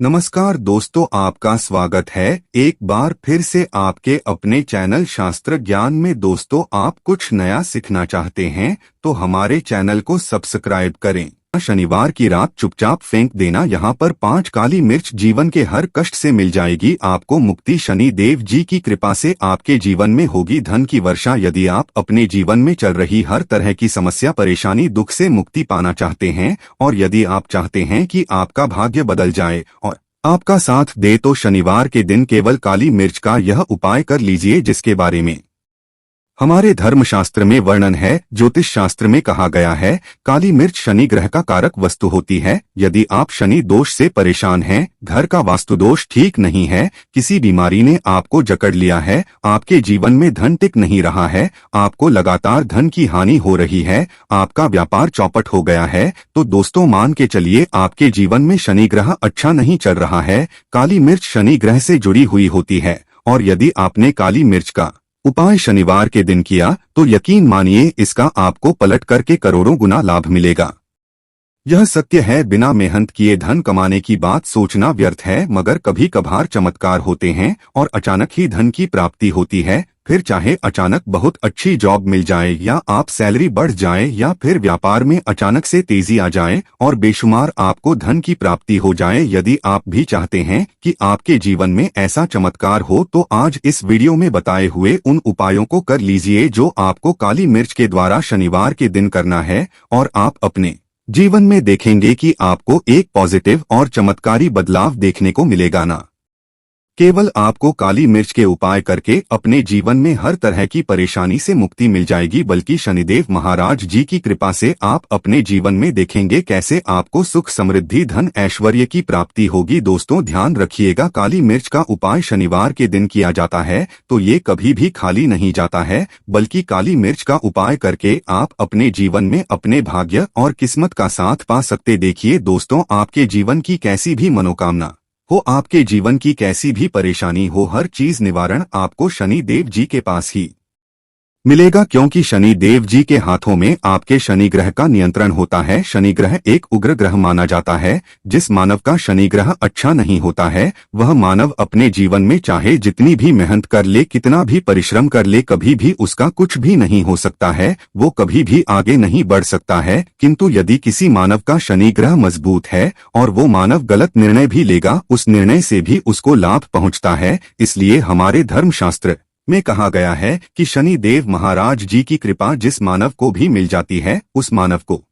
नमस्कार दोस्तों, आपका स्वागत है एक बार फिर से आपके अपने चैनल शास्त्र ज्ञान में। दोस्तों, आप कुछ नया सीखना चाहते हैं तो हमारे चैनल को सब्सक्राइब करें। शनिवार की रात चुपचाप फेंक देना। यहाँ पर 5 काली मिर्च जीवन के हर कष्ट से मिल जाएगी आपको मुक्ति। शनि देव जी की कृपा से आपके जीवन में होगी धन की वर्षा। यदि आप अपने जीवन में चल रही हर तरह की समस्या, परेशानी, दुख से मुक्ति पाना चाहते हैं और यदि आप चाहते हैं कि आपका भाग्य बदल जाए और आपका साथ दे, तो शनिवार के दिन केवल काली मिर्च का यह उपाय कर लीजिए, जिसके बारे में हमारे धर्मशास्त्र में वर्णन है। ज्योतिष शास्त्र में कहा गया है, काली मिर्च शनि ग्रह का कारक वस्तु होती है। यदि आप शनि दोष से परेशान हैं, घर का वास्तु दोष ठीक नहीं है, किसी बीमारी ने आपको जकड़ लिया है, आपके जीवन में धन टिक नहीं रहा है, आपको लगातार धन की हानि हो रही है, आपका व्यापार चौपट हो गया है, तो दोस्तों मान के चलिए आपके जीवन में शनि ग्रह अच्छा नहीं चल रहा है। काली मिर्च शनि ग्रह से जुड़ी हुई होती है और यदि आपने काली मिर्च का उपाय शनिवार के दिन किया तो यकीन मानिए इसका आपको पलट करके करोड़ों गुना लाभ मिलेगा। यह सत्य है, बिना मेहनत किए धन कमाने की बात सोचना व्यर्थ है, मगर कभी कभार चमत्कार होते हैं और अचानक ही धन की प्राप्ति होती है। फिर चाहे अचानक बहुत अच्छी जॉब मिल जाए या आप सैलरी बढ़ जाए या फिर व्यापार में अचानक से तेजी आ जाए और बेशुमार आपको धन की प्राप्ति हो जाए। यदि आप भी चाहते हैं कि आपके जीवन में ऐसा चमत्कार हो तो आज इस वीडियो में बताए हुए उन उपायों को कर लीजिए जो आपको काली मिर्च के द्वारा शनिवार के दिन करना है और आप अपने जीवन में देखेंगे कि आपको एक पॉजिटिव और चमत्कारी बदलाव देखने को मिलेगा। ना केवल आपको काली मिर्च के उपाय करके अपने जीवन में हर तरह की परेशानी से मुक्ति मिल जाएगी, बल्कि शनिदेव महाराज जी की कृपा से आप अपने जीवन में देखेंगे कैसे आपको सुख, समृद्धि, धन, ऐश्वर्य की प्राप्ति होगी। दोस्तों ध्यान रखिएगा, काली मिर्च का उपाय शनिवार के दिन किया जाता है तो ये कभी भी खाली नहीं जाता है, बल्कि काली मिर्च का उपाय करके आप अपने जीवन में अपने भाग्य और किस्मत का साथ पा सकते। देखिए दोस्तों, आपके जीवन की कैसी भी मनोकामना हो, आपके जीवन की कैसी भी परेशानी हो, हर चीज निवारण आपको शनि देव जी के पास ही मिलेगा, क्योंकि शनि देव जी के हाथों में आपके शनि ग्रह का नियंत्रण होता है। शनि ग्रह एक उग्र ग्रह माना जाता है। जिस मानव का शनि ग्रह अच्छा नहीं होता है वह मानव अपने जीवन में चाहे जितनी भी मेहनत कर ले, कितना भी परिश्रम कर ले, कभी भी उसका कुछ भी नहीं हो सकता है, वो कभी भी आगे नहीं बढ़ सकता है। किंतु यदि किसी मानव का शनि ग्रह मजबूत है और वो मानव गलत निर्णय भी लेगा, उस निर्णय से भी उसको लाभ पहुंचता है। इसलिए हमारे धर्मशास्त्र में कहा गया है कि शनि देव महाराज जी की कृपा जिस मानव को भी मिल जाती है, उस मानव को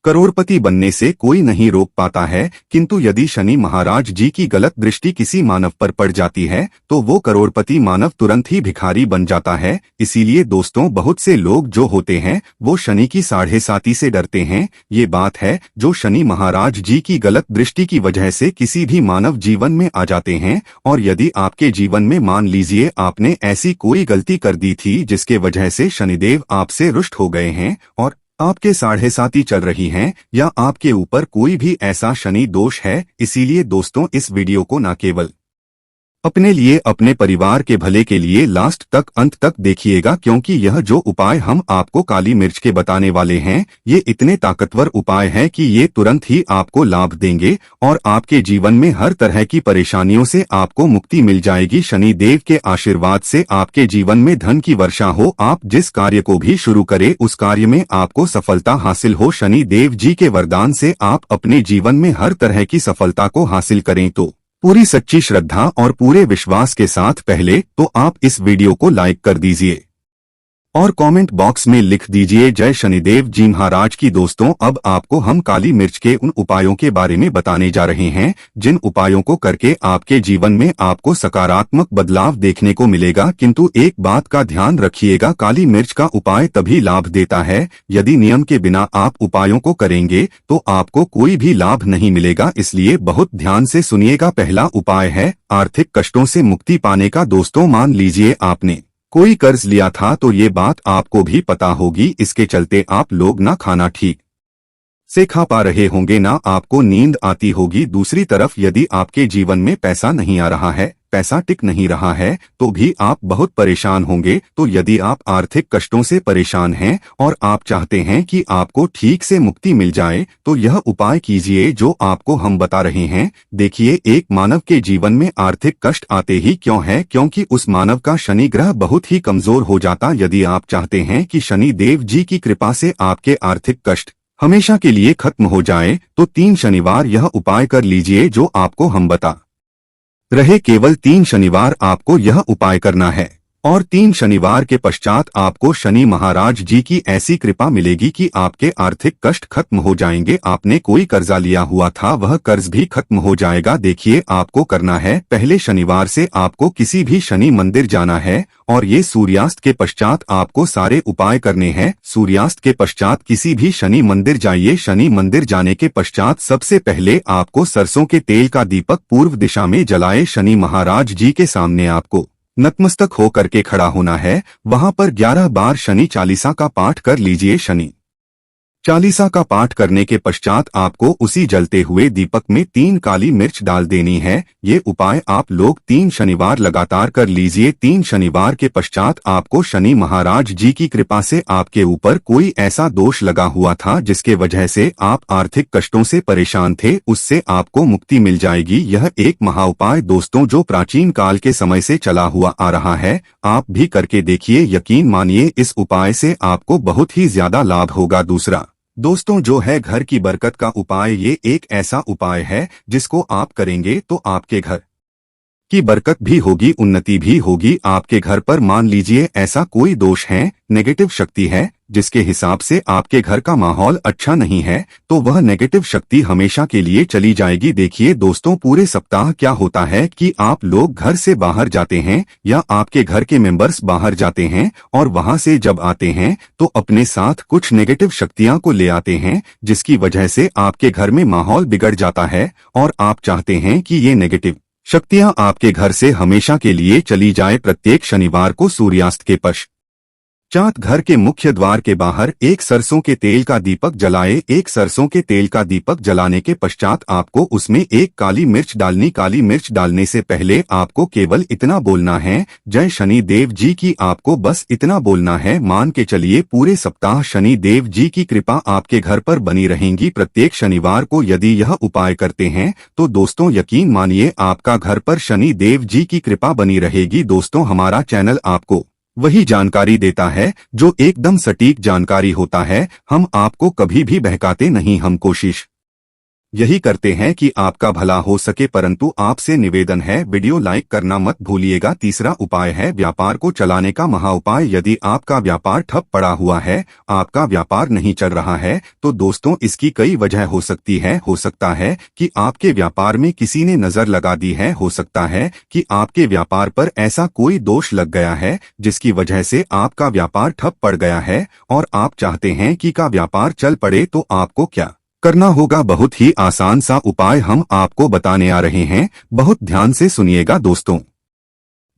करोड़पति बनने से कोई नहीं रोक पाता है। किंतु यदि शनि महाराज जी की गलत दृष्टि किसी मानव पर पड़ जाती है तो वो करोड़पति मानव तुरंत ही भिखारी बन जाता है। इसीलिए दोस्तों, बहुत से लोग जो होते हैं वो शनि की साढ़े साती से डरते हैं। ये बात है जो शनि महाराज जी की गलत दृष्टि की वजह से किसी भी मानव जीवन में आ जाते हैं। और यदि आपके जीवन में मान लीजिए आपने ऐसी कोई गलती कर दी थी जिसके वजह से शनिदेव आपसे रुष्ट हो गए हैं और आपके साढ़े साती चल रही हैं, या आपके ऊपर कोई भी ऐसा शनि दोष है, इसीलिए दोस्तों इस वीडियो को न केवल अपने लिए, अपने परिवार के भले के लिए लास्ट तक, अंत तक देखिएगा, क्योंकि यह जो उपाय हम आपको काली मिर्च के बताने वाले हैं ये इतने ताकतवर उपाय हैं कि ये तुरंत ही आपको लाभ देंगे और आपके जीवन में हर तरह की परेशानियों से आपको मुक्ति मिल जाएगी। शनि देव के आशीर्वाद से आपके जीवन में धन की वर्षा हो, आप जिस कार्य को भी शुरू करें उस कार्य में आपको सफलता हासिल हो। शनि देव जी के वरदान से आप अपने जीवन में हर तरह की सफलता को हासिल करें तो पूरी सच्ची श्रद्धा और पूरे विश्वास के साथ पहले तो आप इस वीडियो को लाइक कर दीजिए और कमेंट बॉक्स में लिख दीजिए जय शनिदेव जी महाराज की। दोस्तों, अब आपको हम काली मिर्च के उन उपायों के बारे में बताने जा रहे हैं जिन उपायों को करके आपके जीवन में आपको सकारात्मक बदलाव देखने को मिलेगा। किंतु एक बात का ध्यान रखिएगा, काली मिर्च का उपाय तभी लाभ देता है यदि नियम के बिना आप उपायों को करेंगे तो आपको कोई भी लाभ नहीं मिलेगा। इसलिए बहुत ध्यान से सुनिएगा। पहला उपाय है आर्थिक कष्टों से मुक्ति पाने का। दोस्तों, मान लीजिए आपने कोई कर्ज लिया था तो ये बात आपको भी पता होगी, इसके चलते आप लोग ना खाना ठीक से खा पा रहे होंगे, ना आपको नींद आती होगी। दूसरी तरफ यदि आपके जीवन में पैसा नहीं आ रहा है, पैसा टिक नहीं रहा है तो भी आप बहुत परेशान होंगे। तो यदि आप आर्थिक कष्टों से परेशान हैं और आप चाहते हैं कि आपको ठीक से मुक्ति मिल जाए तो यह उपाय कीजिए जो आपको हम बता रहे हैं। देखिए, एक मानव के जीवन में आर्थिक कष्ट आते ही क्यों है, क्योंकि उस मानव का शनि ग्रह बहुत ही कमजोर हो जाता। यदि आप चाहते हैं कि शनि देव जी की कृपा से आपके आर्थिक कष्ट हमेशा के लिए खत्म हो जाए तो 3 शनिवार यह उपाय कर लीजिए जो आपको हम बता रहे। केवल 3 शनिवार आपको यह उपाय करना है और 3 शनिवार के पश्चात आपको शनि महाराज जी की ऐसी कृपा मिलेगी कि आपके आर्थिक कष्ट खत्म हो जाएंगे। आपने कोई कर्जा लिया हुआ था वह कर्ज भी खत्म हो जाएगा। देखिए, आपको करना है, पहले शनिवार से आपको किसी भी शनि मंदिर जाना है और ये सूर्यास्त के पश्चात आपको सारे उपाय करने हैं। सूर्यास्त के पश्चात किसी भी शनि मंदिर जाइए। शनि मंदिर जाने के पश्चात सबसे पहले आपको सरसों के तेल का दीपक पूर्व दिशा में जलाए शनि महाराज जी के सामने आपको नतमस्तक होकर के खड़ा होना है। वहां पर 11 बार शनि चालीसा का पाठ कर लीजिए। शनि चालीसा का पाठ करने के पश्चात आपको उसी जलते हुए दीपक में 3 काली मिर्च डाल देनी है। ये उपाय आप लोग 3 शनिवार लगातार कर लीजिए। 3 शनिवार के पश्चात आपको शनि महाराज जी की कृपा से आपके ऊपर कोई ऐसा दोष लगा हुआ था जिसके वजह से आप आर्थिक कष्टों से परेशान थे, उससे आपको मुक्ति मिल जाएगी। यह एक महा उपाय दोस्तों जो प्राचीन काल के समय से चला हुआ आ रहा है, आप भी करके देखिए। यकीन मानिए इस उपाय से आपको बहुत ही ज्यादा लाभ होगा। दूसरा दोस्तों जो है घर की बरकत का उपाय। ये एक ऐसा उपाय है जिसको आप करेंगे तो आपके घर की बरकत भी होगी, उन्नति भी होगी। आपके घर पर मान लीजिए ऐसा कोई दोष है, नेगेटिव शक्ति है जिसके हिसाब से आपके घर का माहौल अच्छा नहीं है, तो वह नेगेटिव शक्ति हमेशा के लिए चली जाएगी। देखिए दोस्तों, पूरे सप्ताह क्या होता है कि आप लोग घर से बाहर जाते हैं या आपके घर के मेंबर्स बाहर जाते हैं और वहां से जब आते हैं तो अपने साथ कुछ नेगेटिव शक्तियां को ले आते हैं, जिसकी वजह से आपके घर में माहौल बिगड़ जाता है और आप चाहते हैं कि ये नेगेटिव शक्तियां आपके घर से हमेशा के लिए चली जाए। प्रत्येक शनिवार को सूर्यास्त के पश्चात घर के मुख्य द्वार के बाहर एक सरसों के तेल का दीपक जलाए। एक सरसों के तेल का दीपक जलाने के पश्चात आपको उसमें एक काली मिर्च डालनी। काली मिर्च डालने से पहले आपको केवल इतना बोलना है, जय शनि देव जी की। आपको बस इतना बोलना है। मान के चलिए पूरे सप्ताह शनि देव जी की कृपा आपके घर पर बनी रहेंगी। प्रत्येक शनिवार को यदि यह उपाय करते हैं तो दोस्तों यकीन मानिए आपका घर पर शनि देव जी की कृपा बनी रहेगी। दोस्तों, हमारा चैनल आपको वही जानकारी देता है जो एकदम सटीक जानकारी होता है। हम आपको कभी भी बहकाते नहीं, हम कोशिश यही करते हैं कि आपका भला हो सके। परंतु आपसे निवेदन है, वीडियो लाइक करना मत भूलिएगा। तीसरा उपाय है व्यापार को चलाने का महा उपाय। यदि आपका व्यापार ठप पड़ा हुआ है, आपका व्यापार नहीं चल रहा है, तो दोस्तों इसकी कई वजह हो सकती है। हो सकता है कि आपके व्यापार में किसी ने नजर लगा दी है, हो सकता है कि आपके व्यापार पर ऐसा कोई दोष लग गया है जिसकी वजह से आपका व्यापार ठप पड़ गया है और आप चाहते हैं कि का व्यापार चल पड़े। तो आपको क्या करना होगा, बहुत ही आसान सा उपाय हम आपको बताने आ रहे हैं। बहुत ध्यान से सुनिएगा दोस्तों।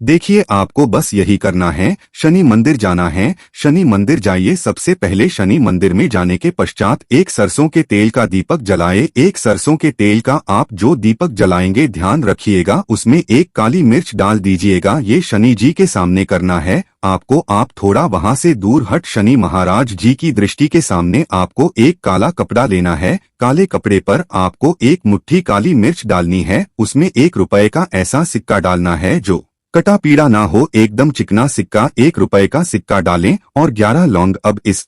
देखिए, आपको बस यही करना है, शनि मंदिर जाना है। शनि मंदिर जाइए। सबसे पहले शनि मंदिर में जाने के पश्चात एक सरसों के तेल का दीपक जलाए। एक सरसों के तेल का आप जो दीपक जलाएंगे ध्यान रखिएगा उसमें एक काली मिर्च डाल दीजिएगा। ये शनि जी के सामने करना है आपको। आप थोड़ा वहां से दूर हट शनि महाराज जी की दृष्टि के सामने आपको एक काला कपड़ा लेना है। काले कपड़े पर आपको एक मुट्ठी काली मिर्च डालनी है। उसमें 1 रुपए का ऐसा सिक्का डालना है जो कटा पीड़ा ना हो, एकदम चिकना सिक्का। 1 रुपए का सिक्का डालें और 11 लौंग अब इस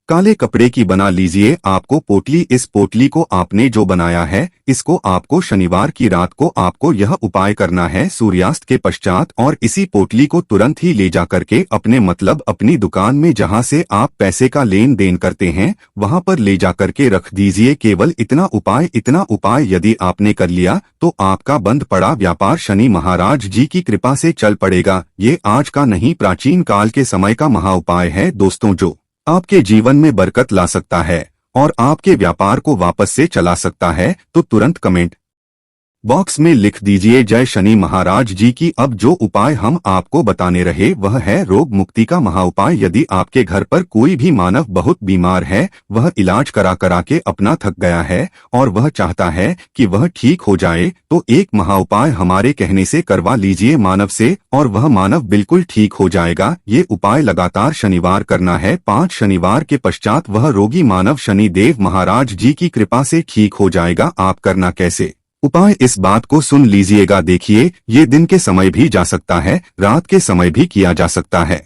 काले कपड़े की बना लीजिए आपको पोटली। इस पोटली को आपने जो बनाया है इसको आपको शनिवार की रात को आपको यह उपाय करना है सूर्यास्त के पश्चात, और इसी पोटली को तुरंत ही ले जा करके अपने मतलब अपनी दुकान में जहां से आप पैसे का लेन देन करते हैं वहां पर ले जा करके रख दीजिए। केवल इतना उपाय यदि आपने कर लिया तो आपका बंद पड़ा व्यापार शनि महाराज जी की कृपा से चल पड़ेगा। ये आज का नहीं, प्राचीन काल के समय का महा उपाय है दोस्तों, जो आपके जीवन में बरकत ला सकता है और आपके व्यापार को वापस से चला सकता है। तो तुरंत कमेंट बॉक्स में लिख दीजिए जय शनि महाराज जी की। अब जो उपाय हम आपको बताने रहे वह है रोग मुक्ति का महाउपाय। यदि आपके घर पर कोई भी मानव बहुत बीमार है, वह इलाज करा करा के अपना थक गया है और वह चाहता है कि वह ठीक हो जाए, तो एक महाउपाय हमारे कहने से करवा लीजिए मानव से और वह मानव बिल्कुल ठीक हो जाएगा। ये उपाय लगातार शनिवार करना है। 5 शनिवार के पश्चात वह रोगी मानव शनि देव महाराज जी की कृपा से ठीक हो जाएगा। आप करना कैसे उपाय इस बात को सुन लीजिएगा। देखिए, ये दिन के समय भी जा सकता है, रात के समय भी किया जा सकता है।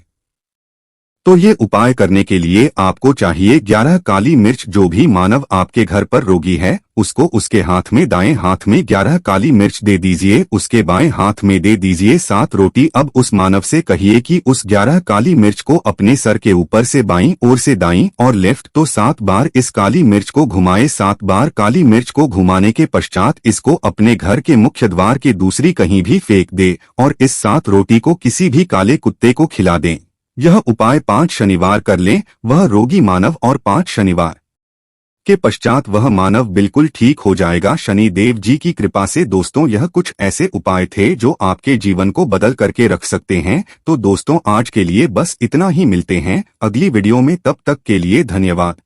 तो ये उपाय करने के लिए आपको चाहिए 11 काली मिर्च। जो भी मानव आपके घर पर रोगी है उसको उसके हाथ में दाएं हाथ में 11 काली मिर्च दे दीजिए, उसके बाएं हाथ में दे दीजिए 7 रोटी। अब उस मानव से कहिए कि उस 11 काली मिर्च को अपने सर के ऊपर से बाईं ओर से दाईं और लेफ्ट तो 7 बार इस काली मिर्च को घुमाए। 7 बार काली मिर्च को घुमाने के पश्चात इसको अपने घर के मुख्य द्वार के दूसरी कहीं भी फेंक दे और इस 7 रोटी को किसी भी काले कुत्ते को खिला दें। यह उपाय 5 शनिवार कर लें वह रोगी मानव और 5 शनिवार के पश्चात वह मानव बिल्कुल ठीक हो जाएगा शनि देव जी की कृपा से। दोस्तों, यह कुछ ऐसे उपाय थे जो आपके जीवन को बदल करके रख सकते हैं। तो दोस्तों, आज के लिए बस इतना ही। मिलते हैं अगली वीडियो में, तब तक के लिए धन्यवाद।